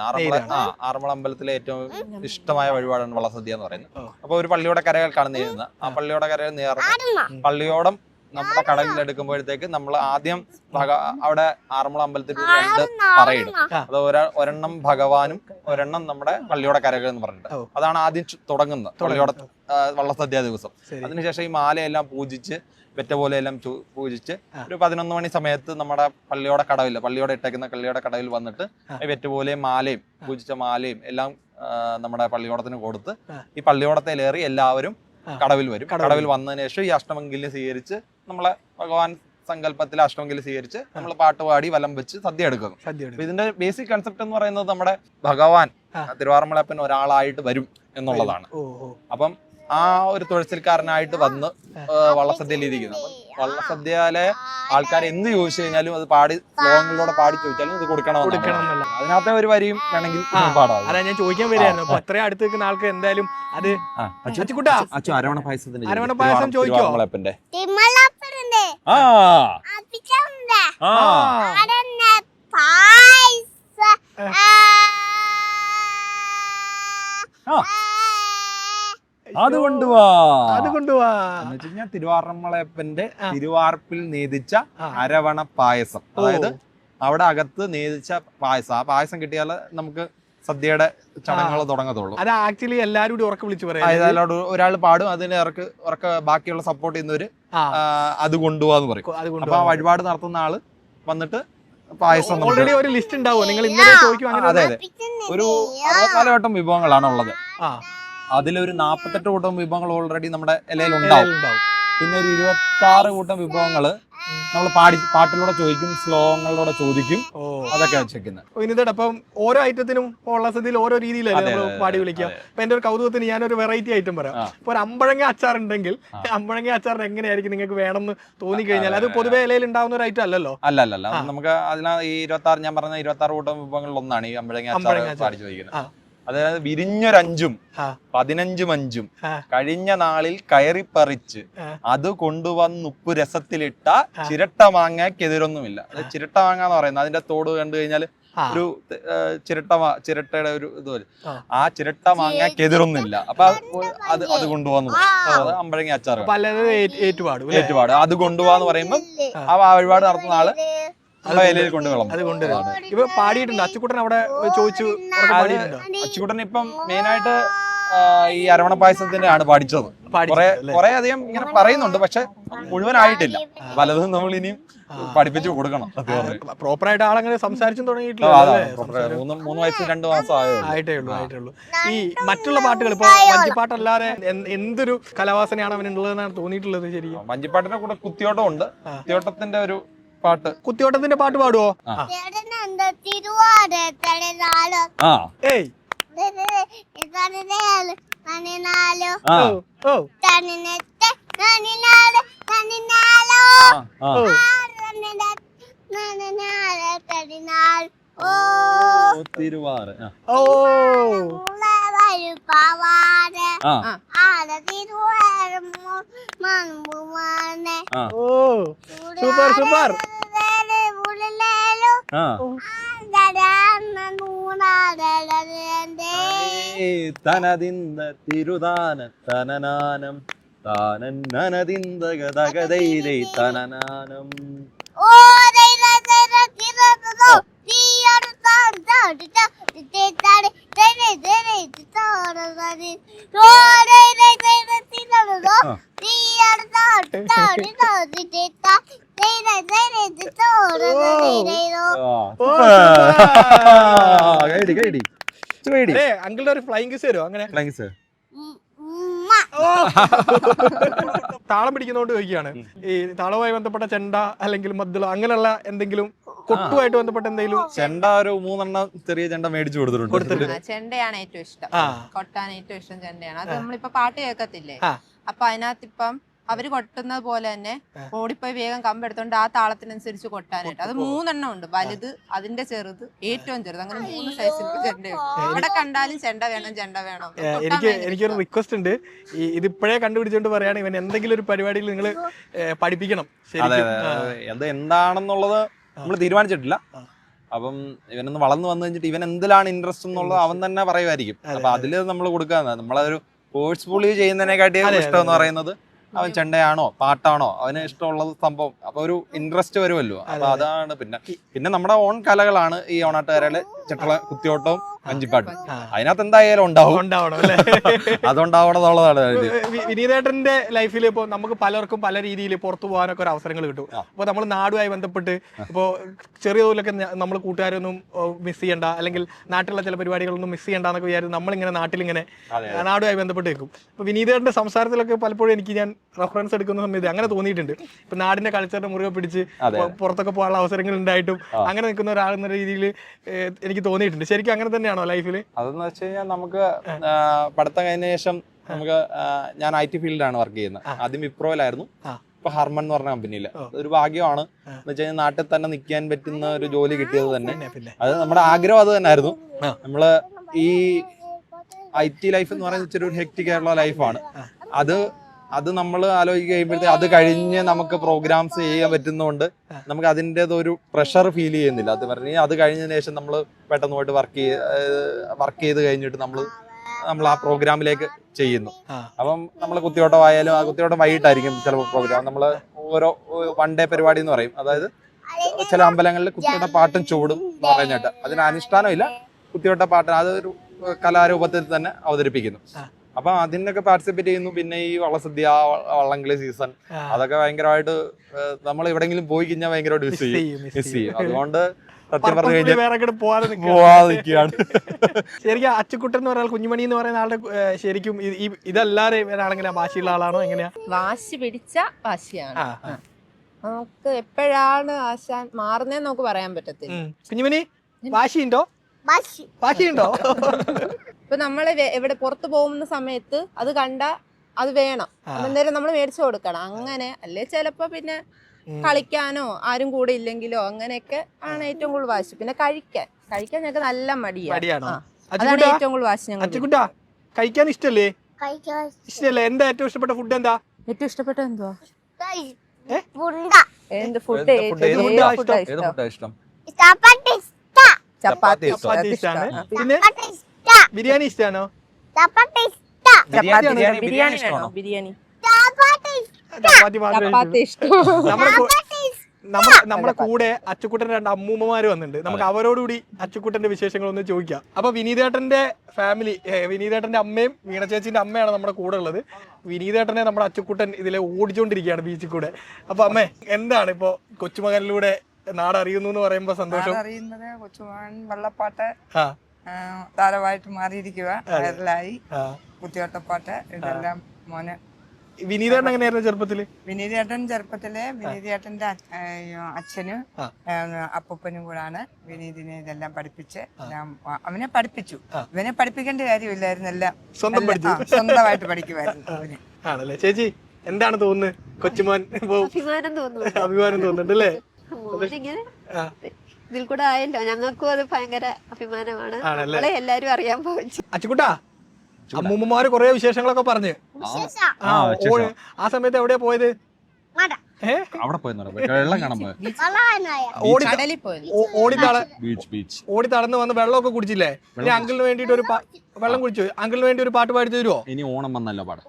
ആറന്മുള അമ്പലത്തിലെ ഏറ്റവും ഇഷ്ടമായ വഴിപാടാണ് വള്ളസദ്യ എന്ന് പറയുന്നത്. അപ്പൊ ഒരു പള്ളിയോടെ കരകൾക്കാണ് നേരുന്നത്. ആ പള്ളിയോടെ കരകൾ നേർന്ന് പള്ളിയോടം നമ്മുടെ കടലിൽ എടുക്കുമ്പോഴത്തേക്ക് നമ്മൾ ആദ്യം അവിടെ ആറന്മുള അമ്പലത്തിൽ 2 പറയിടും. അത് ഒരെണ്ണം ഭഗവാനും ഒരെണ്ണം നമ്മുടെ പള്ളിയോടെ കരകൾ എന്ന് പറഞ്ഞിട്ട് അതാണ് ആദ്യം തുടങ്ങുന്നത് പള്ളിയോടെ വള്ളസദ്യ ദിവസം. അതിനുശേഷം ഈ മാലയെല്ലാം പൂജിച്ച് വെറ്റ പോലെ എല്ലാം പൂജിച്ച് ഒരു 11 മണി സമയത്ത് നമ്മുടെ പള്ളിയോടെ കടവില്ല, പള്ളിയോടെ ഇട്ടേക്കുന്ന പള്ളിയോടെ കടവിൽ വന്നിട്ട് വെറ്റ പോലെയും മാലയും പൂജിച്ച മാലയും എല്ലാം നമ്മുടെ പള്ളിയോടത്തിന് കൊടുത്ത് ഈ പള്ളിയോടത്തിലേറി എല്ലാവരും കടവിൽ വരും. കടവിൽ വന്നതിന് ശേഷം ഈ അഷ്ടമംഗല്യം സ്വീകരിച്ച് നമ്മളെ ഭഗവാൻ സങ്കല്പത്തിൽ അഷ്ടമംഗല്യം സ്വീകരിച്ച് നമ്മൾ പാട്ടുപാടി വലം വെച്ച് സദ്യ എടുക്കുന്നു. ഇതിന്റെ ബേസിക് കൺസെപ്റ്റ് എന്ന് പറയുന്നത് നമ്മുടെ ഭഗവാൻ തിരുവാറന്മുളയപ്പൻ ഒരാളായിട്ട് വരും എന്നുള്ളതാണ്. അപ്പം ആ ഒരു തുഴച്ചിൽക്കാരനായിട്ട് വന്ന് വള്ളസദ്യയിൽ ഇരിക്കുന്നു. വള്ളസദ്യയിലെ ആൾക്കാർ എന്ത് ചോദിച്ചു കഴിഞ്ഞാലും അത് പാടി ശ്ലോകങ്ങളിലൂടെ പാടി ചോദിച്ചാലും ഇത് കൊടുക്കണം. അതിനകത്തെ ഒരു വരിയും വേണമെങ്കിൽ പാടാം. അതാ ഞാൻ ചോദിക്കാൻ വരികയായിരുന്നു. അപ്പൊ അത്രയും അടുത്ത് നിൽക്കുന്ന ആൾക്ക് എന്തായാലും അത് അരവണ പായസത്തിന്റെ അരവണ പായസം ചോദിക്കോ? അത് കൊണ്ടുപോവാ എന്ന് വെച്ച് കഴിഞ്ഞാൽ തിരുവാറന്മുളയപ്പന്റെ തിരുവാർപ്പിൽ നേദിച്ച അരവണ പായസം. അതായത് അവിടെ അകത്ത് നേദിച്ച പായസം. ആ പായസം കിട്ടിയാൽ നമുക്ക് സദ്യയുടെ ചടങ്ങുകൾ തുടങ്ങത്തുള്ളൂ. അത് ആക്ച്വലി എല്ലാവരും കൂടി ഉറക്കെ വിളിച്ചു പറയാം. ഒരാൾ പാടും, അതിന് ഉറക്കെ ബാക്കിയുള്ള സപ്പോർട്ട് ചെയ്യുന്നവര് അത് കൊണ്ടുപോവാന്ന് പറയും. അപ്പൊ ആ വഴിപാട് നടത്തുന്ന ആള് വന്നിട്ട് പായസം ഓൾറെഡി ഒരു ലിസ്റ്റ് ഉണ്ടാവോ? നിങ്ങൾ ഇന്നലെ ചോദിക്കും. അതെ, ഒരു 64 വട്ടം വിഭവങ്ങളാണ് ഉള്ളത്. അതിലൊരു 48 കൂട്ടം വിഭവങ്ങൾ ഓൾറെഡി നമ്മുടെ ഇലയിൽ ഉണ്ടാവും. പിന്നെ ഒരു 26 കൂട്ടം വിഭവങ്ങള് നമ്മൾ പാട്ടിലൂടെ ചോദിക്കും, ശ്ലോകങ്ങളിലൂടെ ചോദിക്കും. അതൊക്കെ വെച്ചേക്കുന്നത്. അപ്പം ഓരോ ഐറ്റത്തിനും വള്ളസദ്യയിൽ ഓരോ രീതിയിലല്ലേ നമ്മൾ പാടി വിളിക്കാം. അപ്പൊ എന്റെ ഒരു കൗതുകത്തിന് ഞാനൊരു വെറൈറ്റി ഐറ്റം പറയാം. ഇപ്പൊ ഒരു അമ്പഴങ്ങ അച്ചാർ ഉണ്ടെങ്കിൽ അമ്പഴങ്ങ അച്ചാറിന് എങ്ങനെയായിരിക്കും നിങ്ങൾക്ക് വേണമെന്ന് തോന്നിക്കഴിഞ്ഞാൽ? അത് പൊതുവെ ഇലയിൽ ഉണ്ടാവുന്ന ഒരു ഐറ്റം അല്ലല്ലോ. അല്ല നമുക്ക് അതിനകത്ത് ഈ 26 ഞാൻ പറഞ്ഞ 26 കൂട്ടം വിഭവങ്ങളിൽ ഒന്നാണ് ഈ അമ്പഴങ്ങ അച്ചാർ പാടി ചോദിക്കുന്നത്. അതായത് വിരിഞ്ഞൊരഞ്ചും 15 മഞ്ചും കഴിഞ്ഞ നാളിൽ കയറിപ്പറിച്ച് അത് കൊണ്ടുവന്ന് ഉപ്പു രസത്തിലിട്ട ചിരട്ട മാങ്ങക്കെതിരൊന്നുമില്ല. അത് ചിരട്ട മാങ്ങ എന്ന് പറയുന്നത് അതിന്റെ തോട് കണ്ടു കഴിഞ്ഞാൽ ഒരു ചിരട്ടയുടെ ഒരു ഇത് വരും. ആ ചിരട്ട മാങ്ങക്കെതിരൊന്നുമില്ല. അപ്പൊ അത് കൊണ്ടുപോകാന്ന് അത് അമ്പഴങ്ങ അച്ചാർ ഏറ്റുപാട് അത് കൊണ്ടുപോകാന്ന് പറയുമ്പോൾ ആ വഴിപാട് നടത്തുന്ന ആള് ഇപ്പൊ പാടിയിട്ടുണ്ട്. അച്ചുക്കുട്ടൻ അവിടെ ചോദിച്ചു. അച്ചുക്കുട്ടൻ ഇപ്പം മെയിനായിട്ട് ഈ അരവണ പായസത്തിന്റെ ആണ് പഠിച്ചത്. കുറെ അധികം ഇങ്ങനെ പറയുന്നുണ്ട്, പക്ഷെ മുഴുവനായിട്ടില്ല. പലതും നമ്മൾ ഇനിയും പഠിപ്പിച്ചു കൊടുക്കണം. പ്രോപ്പറായിട്ട് ആളങ്ങനെ സംസാരിച്ചും തുടങ്ങിയിട്ടില്ല. 3 വയസ്സ് 2 മാസം ആയിട്ടേ ഉള്ളൂ. ഈ മറ്റുള്ള പാട്ടുകൾ ഇപ്പൊ വഞ്ചിപ്പാട്ടല്ലാതെ എന്തൊരു കലാവാസനയാണ് അവനുള്ളതെന്നാണ് തോന്നിയിട്ടുള്ളത്? ശരിക്കും വഞ്ചിപ്പാട്ടിന്റെ കൂടെ കുത്തിയോട്ടം ഉണ്ട്. കുത്തിയോട്ടത്തിന്റെ ഒരു പാട്ട്. കുത്തിയോട്ടത്തിന്റെ പാട്ട് പാടുവോ? ഏയ് തിരുവാറ്. Super super. തനതിന്ദ തിരുതാന തനനാനം താനനനതിന്ദ ഗദഗദൈദൈ തനനാനം. അങ്കിളുടെ ഒരു ഫ്ലൈങ് കിസ് തരുമോ? അങ്ങനെ താളം പിടിക്കുന്നോണ്ട് ചോദിക്കുകയാണ്, ഈ താളവുമായി ബന്ധപ്പെട്ട ചെണ്ട അല്ലെങ്കിൽ മദ്ദളം അങ്ങനെയുള്ള എന്തെങ്കിലും കൊട്ടുമായിട്ട് ബന്ധപ്പെട്ട എന്തെങ്കിലും? ചെണ്ട ഒരു 3 എണ്ണം ചെറിയ ചെണ്ട മേടിച്ചു കൊടുത്തിട്ടുണ്ട്. ചെണ്ടയാണ് ഏറ്റവും ഇഷ്ടം, കൊട്ടാൻ ഏറ്റവും ഇഷ്ടം ചെണ്ടയാണ്. അത് നമ്മളിപ്പോ പാട്ട് കേൾക്കത്തില്ലേ, അപ്പൊ അതിനകത്ത് ഇപ്പം അവര് കൊട്ടുന്നത് പോലെ തന്നെ ഓടിപ്പോയി വേഗം കമ്പെടുത്തോണ്ട് ആ താളത്തിനനുസരിച്ച് കൊട്ടാനായിട്ട് അത് 3 എണ്ണം ഉണ്ട്. വലുത്, അതിന്റെ ചെറുത്, ഏറ്റവും ചെറുത്, അങ്ങനെ 3 സൈസിൽ ചെണ്ടയുണ്ട്. ഇവിടെ കണ്ടാലും ചെണ്ട വേണം ചെണ്ട വേണം. എനിക്കൊരു റിക്വസ്റ്റ് ഉണ്ട്, ഇതിപ്പോഴേ കണ്ടുപിടിച്ചോണ്ട് പറയാണ്, ഇവൻ എന്തെങ്കിലും ഒരു പരിപാടിയിൽ നിങ്ങൾ പഠിപ്പിക്കണം. അത് എന്താണെന്നുള്ളത് നമ്മൾ തീരുമാനിച്ചിട്ടില്ല. അപ്പം ഇവനൊന്ന് വളർന്നു വന്നു കഴിഞ്ഞിട്ട് ഇവൻ എന്തിലാണ് ഇൻട്രസ്റ്റ് എന്നുള്ളത് അവൻ തന്നെ പറയുമായിരിക്കും. അപ്പൊ അതില് നമ്മൾ കൊടുക്കാന്ന്, നമ്മളൊരു ഫോഴ്സ്ഫുള്ളി ചെയ്യുന്നതിനെക്കാട്ടിയും ഇഷ്ടം എന്ന് പറയുന്നത് അവൻ ചെണ്ടയാണോ പാട്ടാണോ അവന് ഇഷ്ടമുള്ളത് സംഭവം. അപ്പൊ ഒരു ഇൻട്രസ്റ്റ് വരുമല്ലോ. അപ്പൊ അതാണ്. പിന്നെ നമ്മുടെ ഓൺ കലകളാണ് ഈ ഓണാട്ടുകാരയിലെ ചെട്ടള, കുത്തിയോട്ടവും വഞ്ചിപ്പാട്ടും. അതിനകത്ത് എന്തായാലും ഉണ്ടാവണം അല്ലേ? അതുണ്ടാവണമെന്നുള്ളതാണ്. വിനീതേട്ടന്റെ ലൈഫിൽ ഇപ്പൊ നമുക്ക് പലർക്കും പല രീതിയിൽ പുറത്തു പോകാനൊക്കെ ഒരു അവസരങ്ങൾ കിട്ടും. അപ്പൊ നമ്മൾ നാടുമായി ബന്ധപ്പെട്ട് ഇപ്പോ ചെറിയ തോതിലൊക്കെ നമ്മൾ കൂട്ടുകാരൊന്നും മിസ് ചെയ്യണ്ട, അല്ലെങ്കിൽ നാട്ടിലുള്ള ചില പരിപാടികളൊന്നും മിസ് ചെയ്യണ്ട എന്നൊക്കെ വിചാരിച്ച് നമ്മളിങ്ങനെ നാട്ടിലിങ്ങനെ നാടുമായി ബന്ധപ്പെട്ട് വെക്കും. ഇപ്പൊ വിനീതേട്ടന്റെ സംസാരത്തിലൊക്കെ പലപ്പോഴും എനിക്ക് ഞാൻ റെഫറൻസ് എടുക്കുന്ന സമയത്ത് അങ്ങനെ തോന്നിയിട്ടുണ്ട്. ഇപ്പൊ നാടിന്റെ കൾച്ചറിന്റെ മുറുകെ പിടിച്ച് പുറത്തൊക്കെ പോകാനുള്ള അവസരങ്ങൾ ഉണ്ടായിട്ടും അങ്ങനെ നിൽക്കുന്ന ഒരാളെന്ന രീതിയിൽ എനിക്ക് തോന്നിയിട്ടുണ്ട്. ശരിക്കും അങ്ങനെ തന്നെയാണോ ലൈഫിൽ? അതെന്ന് വെച്ച് കഴിഞ്ഞാൽ നമുക്ക് പഠിത്തം കഴിഞ്ഞ ശേഷം നമുക്ക് ഞാൻ IT ഫീൽഡിലാണ് വർക്ക് ചെയ്യുന്നത്. ആദ്യം വിപ്രോയിലായിരുന്നു, ഇപ്പൊ ഹർമൻ എന്ന് പറഞ്ഞ കമ്പനിയില്. അതൊരു ഭാഗ്യമാണ്. എന്ന് വെച്ച് കഴിഞ്ഞാൽ നാട്ടിൽ തന്നെ നിൽക്കാൻ പറ്റുന്ന ഒരു ജോലി കിട്ടിയത് തന്നെ. അത് നമ്മുടെ ആഗ്രഹം അത് തന്നെ ആയിരുന്നു. നമ്മള് ഈ IT ലൈഫ് എന്ന് പറയുന്നത് ഇച്ചിരി ഒരു ഹെക്റ്റിക് ആയിട്ടുള്ള ലൈഫാണ്. അത് നമ്മൾ ആലോചിച്ച് കഴിയുമ്പോഴത്തേ അത് കഴിഞ്ഞ് നമുക്ക് പ്രോഗ്രാംസ് ചെയ്യാൻ പറ്റുന്നതുകൊണ്ട് നമുക്ക് അതിൻ്റെതൊരു പ്രഷർ ഫീൽ ചെയ്യുന്നില്ല. അത് പറഞ്ഞാൽ അത് കഴിഞ്ഞതിന് ശേഷം നമ്മൾ പെട്ടെന്ന് പോയിട്ട് വർക്ക് ചെയ്ത് കഴിഞ്ഞിട്ട് നമ്മൾ ആ പ്രോഗ്രാമിലേക്ക് ചെയ്യുന്നു. അപ്പം നമ്മൾ കുത്തിയോട്ടമായാലും ആ കുത്തിയോട്ടം വൈകിട്ടായിരിക്കും ചിലപ്പോൾ പ്രോഗ്രാം. നമ്മൾ ഓരോ 1 ഡേ പരിപാടി എന്ന് പറയും. അതായത് ചില അമ്പലങ്ങളിൽ കുത്തിയോട്ട പാട്ടും ചൂടും എന്ന് പറഞ്ഞിട്ട് അതിന് അനുഷ്ഠാനമില്ല, കുത്തിയോട്ട പാട്ട് അതൊരു കലാരൂപത്തിൽ തന്നെ അവതരിപ്പിക്കുന്നു. അപ്പൊ അതിനൊക്കെ പാർട്ടിസിപ്പേറ്റ് ചെയ്യുന്നു. പിന്നെ ഈ വള്ളസദ്യ, വള്ളംകളി സീസൺ, അതൊക്കെ ഭയങ്കരമായിട്ട് നമ്മൾ എവിടെങ്കിലും പോയി കഴിഞ്ഞാൽ ഭയങ്കരമായിട്ട് മിസ് ചെയ്യും. അതുകൊണ്ട് സത്യം പറഞ്ഞു കഴിഞ്ഞാൽ പോവാതിരിക്കുകയാണ്. ശരിക്കും അച്ചുക്കുട്ടൻ എന്ന് പറഞ്ഞാൽ കുഞ്ഞുമണി എന്ന് പറയുന്ന ആളുടെ ശരിക്കും ഇതല്ലാതെ ഒരാളെങ്ങനെ ഭാഷയുള്ള ആളാണോ എങ്ങനെയാ? വാശി പിടിച്ച വാശിയാണ്. നമുക്ക് എപ്പോഴാണ് ആശാൻ മാറുന്നതെന്ന് നമുക്ക് പറയാൻ പറ്റത്തില്ല. കുഞ്ഞുമണി വാശിയുണ്ടോ? ഇപ്പൊ നമ്മള് എവിടെ പുറത്തു പോകുന്ന സമയത്ത് അത് കണ്ട അത് വേണം, അന്നേരം നമ്മൾ മേടിച്ചു കൊടുക്കണം. അങ്ങനെ അല്ലേ ചിലപ്പോ പിന്നെ കളിക്കാനോ ആരും കൂടെ ഇല്ലെങ്കിലോ അങ്ങനെയൊക്കെ ആണ് ഏറ്റവും കൂടുതൽ വാശി. പിന്നെ കഴിക്കാൻ ഞങ്ങൾക്ക് നല്ല മടിയാണ്. അതാണ് ഏറ്റവും കൂടുതൽ വാശി. ഞങ്ങൾ കഴിക്കാൻ ഇഷ്ടല്ലേ? എന്താ ഏറ്റവും ഇഷ്ടപ്പെട്ട ഫുഡ്? എന്താ ഏറ്റവും ഇഷ്ടപ്പെട്ട എന്തുവാ ചപ്പാത്തി ഇഷ്ടമാണ്. പിന്നെ ബിരിയാണി ഇഷ്ടമാണോ? ബിരിയാണി വേണോ? ബിരിയാണി നമ്മുടെ കൂടെ അച്ചുക്കുട്ടന്റെ 2 അമ്മൂമ്മമാര് വന്നിട്ടുണ്ട്. നമുക്ക് അവരോടുകൂടി അച്ചുക്കുട്ടന്റെ വിശേഷങ്ങളൊന്ന് ചോദിക്കാം. അപ്പൊ വിനീതേട്ടന്റെ ഫാമിലി, വിനീതേട്ടന്റെ അമ്മയും വീണ ചേച്ചിന്റെ അമ്മയാണ് നമ്മുടെ കൂടെ ഉള്ളത്. വിനീതേട്ടനെ നമ്മുടെ അച്ചുക്കുട്ടൻ ഇതിലെ ഓടിച്ചോണ്ടിരിക്കുകയാണ് ബീച്ചിൽ കൂടെ. അപ്പൊ അമ്മേ, എന്താണ് ഇപ്പൊ കൊച്ചുമകനിലൂടെ നാട് അറിയുന്നു എന്ന് പറയുമ്പോ സന്തോഷം? അറിയുന്നത് കൊച്ചുമകൻ വെള്ളപ്പാട്ട് താരമായിട്ട് മാറിയിരിക്കുക, വൈറലായി. കുത്തിയോട്ടപ്പാട്ട് ഇതെല്ലാം മോന് വിനീതേട്ടൻ എങ്ങനെയായിരുന്നു ചെറുപ്പത്തില്? വിനീതേട്ടൻ ചെറുപ്പത്തില് വിനീതേട്ടന്റെ അച്ഛനും അപ്പൂപ്പനും കൂടാണ് വിനീതിനെ ഇതെല്ലാം പഠിപ്പിച്ച് അവനെ പഠിപ്പിച്ചു. ഇവനെ പഠിപ്പിക്കേണ്ട കാര്യമില്ലായിരുന്നു, എല്ലാം സ്വന്തം പഠിച്ചു. സ്വന്തമായിട്ട് പഠിക്കുമായിരുന്നു അവന്. ആണല്ലേ ചേച്ചി, എന്താണ് തോന്നുന്നത്? കൊച്ചുമോൻ അഭിമാനം തോന്നുന്നു. അഭിമാനം തോന്നുന്നുണ്ട് അല്ലേ? മോനിങ്ങനെ ഇതിൽ കൂടെ ആയല്ലോ, ഞങ്ങൾക്കും അത് ഭയങ്കര അഭിമാനമാണ്. ആണല്ലേ? നമ്മളെ എല്ലാരും അറിയാൻ പോയി. അച്ചുകുട്ടാ, അമ്മൂമ്മമാര് കൊറേ വിശേഷങ്ങളൊക്കെ പറഞ്ഞു. ആ സമയത്ത് എവിടെയാ പോയത്? അവിടെ പോയെന്ന് വെള്ളം കാണാൻ പോയത്. ഓടി തടന്ന് വന്ന് വെള്ളമൊക്കെ കുടിച്ചില്ലേ? ഇനി അങ്കിളിന് വേണ്ടിട്ട് ഒരു വെള്ളം കുടിച്ചു. അങ്കിളിന് വേണ്ടി ഒരു പാട്ട് പാടി തരുമോ? ഇനി ഓണം വന്നല്ലോ പാടാം.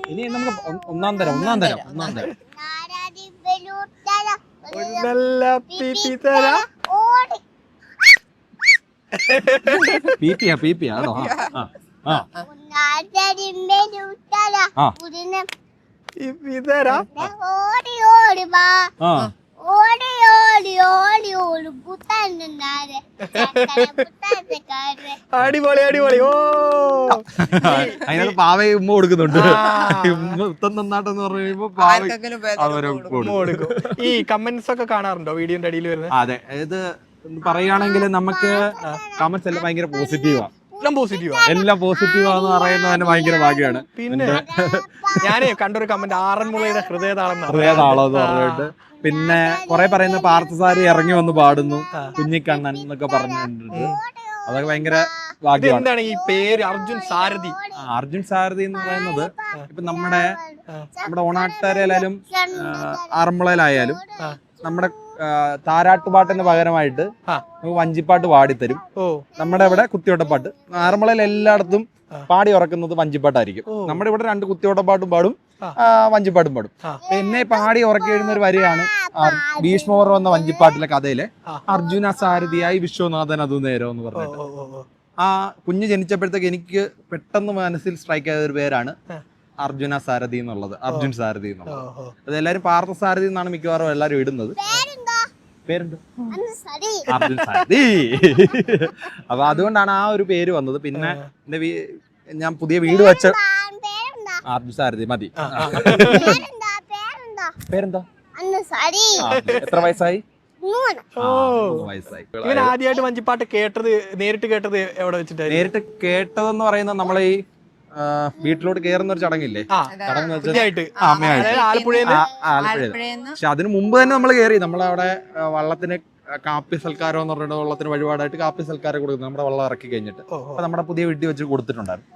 ഇനി നമുക്ക് ഒന്നാം തരം പീപ്പിയാ അതോ? അടിപൊളി അടിപൊളി. ഓ, അതിനകത്ത് പാവയെ ഉമ്മ കൊടുക്കുന്നുണ്ട്. ഉത്തം നന്നാട്ടെന്ന് പറയുമ്പോ കൊടുക്കും. ഈ കമന്റ്സ് ഒക്കെ കാണാറുണ്ടോ വീഡിയോന്റെ അടിയിൽ വരുന്നത്? അതെ, ഇത് പറയുകയാണെങ്കിൽ നമുക്ക് കമന്റ്സ് എല്ലാം ഭയങ്കര പോസിറ്റീവാ. എല്ലാം പോസിറ്റീവാന്ന് പറയുന്നതിന് ഭയങ്കര ഭാഗ്യമാണ്. പിന്നെ ഞാനേ കണ്ടൊരു കമന്റ് ആറന്മുളയുടെ ഹൃദയതാളം എന്ന് പറഞ്ഞിട്ട്, പിന്നെ കുറെ പറയുന്ന പാർത്ഥസാരി ഇറങ്ങി വന്ന് പാടുന്നു കുഞ്ഞിക്കണ്ണൻ എന്നൊക്കെ പറഞ്ഞിട്ടുണ്ട്. അതൊക്കെ ഭയങ്കര ഭാഗ്യമാണ്. എന്താണ് ഈ പേര് അർജുൻ സാരഥി? അർജുൻ സാരഥി എന്ന് പറയുന്നത് ഇപ്പൊ നമ്മുടെ ഓണാട്ടുകാരായാലും ആറന്മുളയിലായാലും നമ്മുടെ താരാട്ടുപാട്ടിന് പകരമായിട്ട് നമുക്ക് വഞ്ചിപ്പാട്ട് പാടിത്തരും. നമ്മുടെ ഇവിടെ കുത്തിയോട്ടപ്പാട്ട്. ആറന്മുളയിൽ എല്ലായിടത്തും പാടി ഉറക്കുന്നത് വഞ്ചിപ്പാട്ടായിരിക്കും. നമ്മുടെ ഇവിടെ 2 കുത്തിയോട്ടപ്പാട്ടും പാടും, വഞ്ചിപ്പാട്ടും പാടും. പിന്നെ പാടി ഉറക്കി എഴുതുന്ന ഒരു വരിയാണ് ഭീഷ്മർ വന്ന വഞ്ചിപ്പാട്ടിലെ കഥയിലെ അർജുന സാരഥിയായി വിശ്വനാഥൻ അതു നേരം എന്ന് പറഞ്ഞിട്ട്. ആ കുഞ്ഞ് ജനിച്ചപ്പോഴത്തേക്ക് എനിക്ക് പെട്ടെന്ന് മനസ്സിൽ സ്ട്രൈക്ക് ചെയ്ത ഒരു പേരാണ് അർജുന സാരഥി എന്നുള്ളത്. അർജുൻ സാരഥി എന്നുള്ളത്. അത് എല്ലാരും പാർത്ഥ സാരഥി എന്നാണ് മിക്കവാറും എല്ലാരും ഇടുന്നത്. പേരുണ്ട് അർജുൻ സാരഥി. അപ്പൊ അതുകൊണ്ടാണ് ആ ഒരു പേര് വന്നത്. പിന്നെ എന്റെ ഞാൻ പുതിയ വീട് വെച്ച അർജുൻ സാരഥി മതി. പേരെന്താ? എത്ര വയസ്സായി? 3 വയസ്സായി. ഇവൻ ആദ്യമായിട്ട് വഞ്ചിപ്പാട്ട് നേരിട്ട് കേട്ടത് എവിടെ വെച്ചിട്ടായിരുന്നു? നേരിട്ട് കേട്ടതെന്ന് പറയുന്നത് നമ്മളെ ഈ വീട്ടിലോട്ട് കേറുന്ന ഒരു ചടങ്ങില്ലേ? ചടങ്ങ് ആലപ്പുഴയിൽ. പക്ഷെ അതിനു മുമ്പ് തന്നെ നമ്മൾ കയറി. നമ്മളവിടെ വള്ളത്തിന് കാപ്പി സൽക്കാരം എന്ന് പറഞ്ഞിട്ട് വള്ളത്തിന് വഴിപാടായിട്ട് കാപ്പി സൽക്കാരം കൊടുക്കുന്നത് നമ്മുടെ വള്ളം ഇറക്കി കഴിഞ്ഞിട്ട് അപ്പൊ നമ്മുടെ പുതിയ വീട്ടിൽ വെച്ച് കൊടുത്തിട്ടുണ്ടായിരുന്നു.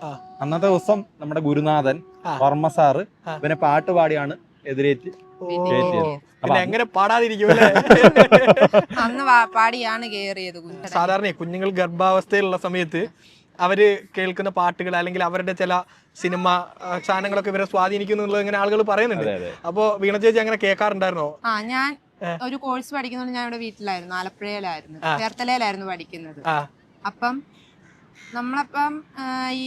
അന്നത്തെ ദിവസം നമ്മുടെ ഗുരുനാഥൻ വർമ്മ സാറ് പിന്നെ പാട്ട് പാടിയാണ് എതിരേറ്റ് എങ്ങനെ പാടാതിരിക്കും? സാധാരണ കുഞ്ഞുങ്ങൾ ഗർഭാവസ്ഥയിലുള്ള സമയത്ത് അവര് കേൾക്കുന്ന പാട്ടുകൾ അല്ലെങ്കിൽ അവരുടെ ചില സിനിമ സാധനങ്ങളൊക്കെ ഇവരെ സ്വാധീനിക്കുന്നു എന്നുള്ളത് ഇങ്ങനെ ആളുകൾ പറയുന്നുണ്ട്. അപ്പൊ വീണ ചേച്ചി അങ്ങനെ കേൾക്കാറുണ്ടായിരുന്നോ? ഞാൻ ഒരു കോഴ്സ് പഠിക്കുന്നത് ഞാൻ ഇവിടെ വീട്ടിലായിരുന്നു, ആലപ്പുഴയിലായിരുന്നു, ചേർത്തലയിലായിരുന്നു പഠിക്കുന്നത്. അപ്പം നമ്മളപ്പം ഈ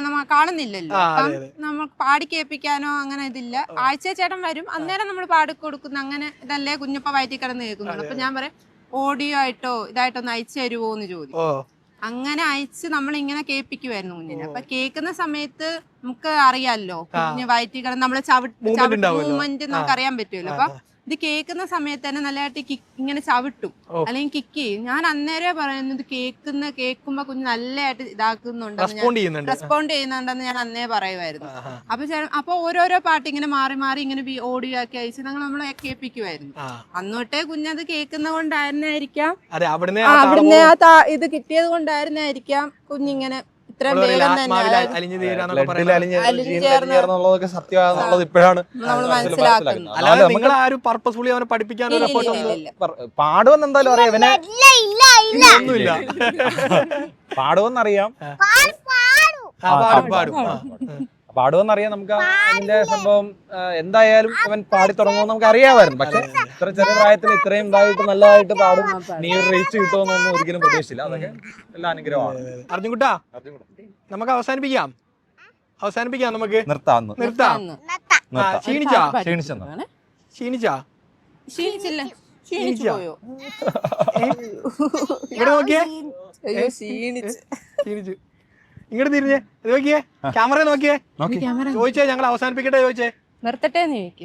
നമ്മൾ കാണുന്നില്ലല്ലോ, അപ്പം നമ്മൾ പാടി കേൾപ്പിക്കാനോ അങ്ങനെ ഇതില്ല. ആഴ്ച ചേട്ടൻ വരും, അന്നേരം നമ്മൾ പാടി കൊടുക്കുന്ന അങ്ങനെ ഇതല്ലേ കുഞ്ഞപ്പ വയറ്റിൽ കിടന്ന് കേൾക്കുന്നുണ്ട്. അപ്പൊ ഞാൻ പറയാം ഓഡിയോ ആയിട്ടോ ഇതായിട്ടോ ഒന്ന് അയച്ചു തരുമോ എന്ന് ചോദിക്കും. അങ്ങനെ അയച്ച് നമ്മളിങ്ങനെ കേൾപ്പിക്കുമായിരുന്നു കുഞ്ഞിനെ. അപ്പൊ കേൾക്കുന്ന സമയത്ത് നമുക്ക് അറിയാമല്ലോ കുഞ്ഞ് വയറ്റിൽ കിടന്ന് നമ്മള് മൂവ്മെന്റ് നമുക്ക് അറിയാൻ പറ്റുമല്ലോ. അപ്പൊ ഇത് കേൾക്കുന്ന സമയത്ത് തന്നെ നല്ലതായിട്ട് ഇങ്ങനെ ചവിട്ടും അല്ലെങ്കിൽ കിക്ക് ചെയ്യും. ഞാൻ അന്നേരം പറയുന്നത് കേൾക്കുമ്പോ കുഞ്ഞ് നല്ലതായിട്ട് ഇതാക്കുന്നുണ്ട്, റെസ്പോണ്ട് ചെയ്യുന്നുണ്ടെന്ന് ഞാൻ അന്നേ പറയുമായിരുന്നു. അപ്പൊ ഓരോരോ പാട്ട് ഇങ്ങനെ മാറി മാറി ഇങ്ങനെ ഓഡിയോ ആക്കി അയച്ച് നമ്മൾ കേൾപ്പിക്കുമായിരുന്നു. അന്നോട്ടേ കുഞ്ഞത് കേൾക്കുന്ന കൊണ്ടായിരുന്നായിരിക്കാം, അവിടുന്ന് ഇത് കിട്ടിയത് കൊണ്ടായിരുന്നായിരിക്കാം കുഞ്ഞിങ്ങനെ അലിഞ്ഞുചേർന്നുള്ളതൊക്കെ സത്യമാണെന്നുള്ളത് ഇപ്പോഴാണ് മനസ്സിലാക്കുന്നത്. അല്ലാതെ നിങ്ങൾ ആരും പർപ്പസ്ഫുള്ളി അവനെ പഠിപ്പിക്കാനോ പാടുമെന്ന് എന്തായാലും അറിയാം. ഇവനെ പാടുമെന്നറിയാം. പാടുമെന്നറിയാം. നമുക്ക് അതിന്റെ സംഭവം എന്തായാലും അവൻ പാടി തുടങ്ങുമെന്ന് നമുക്ക് അറിയാമായിരുന്നു. പക്ഷെ ഇത്ര ചെറിയ പ്രായത്തിൽ ഇത്രയും ഇതായിട്ട് നല്ലതായിട്ട് പാടും, നീ ഒരു റീച്ച് കിട്ടുമെന്നൊന്നും ഒരിക്കലും പ്രതീക്ഷിച്ചില്ല. അതൊക്കെ എല്ലാ അനുഗ്രഹമാണ്. അർജുൻകുട്ടാ, നമുക്ക് അവസാനിപ്പിക്കാം നമുക്ക് നിർത്താം. ക്ഷീണിച്ചാ ക്ഷീണിച്ചില്ല ക്ഷീണിച്ചു ക്ഷീണിച്ചാ? പോയോ ഇവിടെ നോക്കിയേ, അയ്യോ ക്ഷീണിച്ച് ക്ഷീണിച്ചു. ഇങ്ങോട്ട് തിരിഞ്ഞേ, ഇത് നോക്കിയേ, ക്യാമറ നോക്കിയേ. ചോദിച്ചേ, ഞങ്ങൾ അവസാനിപ്പിക്കട്ടെ ചോദിച്ചേ. നിർത്തട്ടെ നീക്ക്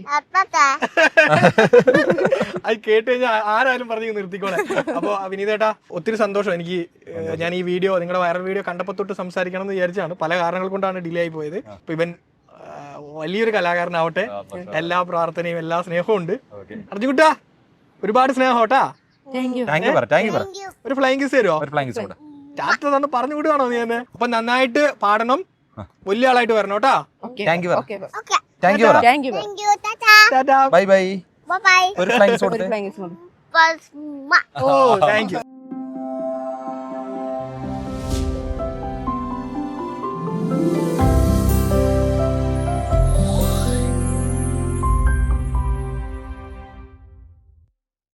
അത് കേട്ട് കഴിഞ്ഞാൽ ആരായാലും പറഞ്ഞു നിർത്തിക്കോളെ. അപ്പൊ വിനീതേട്ടാ, ഒത്തിരി സന്തോഷം. എനിക്ക് ഞാൻ ഈ വീഡിയോ, നിങ്ങളുടെ വൈറൽ വീഡിയോ കണ്ടപ്പോൾ തൊട്ട് സംസാരിക്കണം എന്ന് വിചാരിച്ചാണ്. പല കാരണങ്ങൾ കൊണ്ടാണ് ഡിലേ ആയി പോയത്. അപ്പൊ ഇവൻ വലിയൊരു കലാകാരനാവട്ടെ. എല്ലാ പ്രാർത്ഥനയും എല്ലാ സ്നേഹവും ഉണ്ട്. അർജുൻകുട്ടാ, ഒരുപാട് സ്നേഹം കേട്ടാ. ഒരു ഫ്ലൈങ് കിസ് തരുമോ? ടാറ്റ തന്നെ പറഞ്ഞു വിടുവാണോ നീ തന്നെ? അപ്പൊ നന്നായിട്ട് പാടണം, വലിയ ആളായിട്ട് വരണം കേട്ടാ. Bye bye. Bye bye. ഒരു flying Bye. Oh thank U.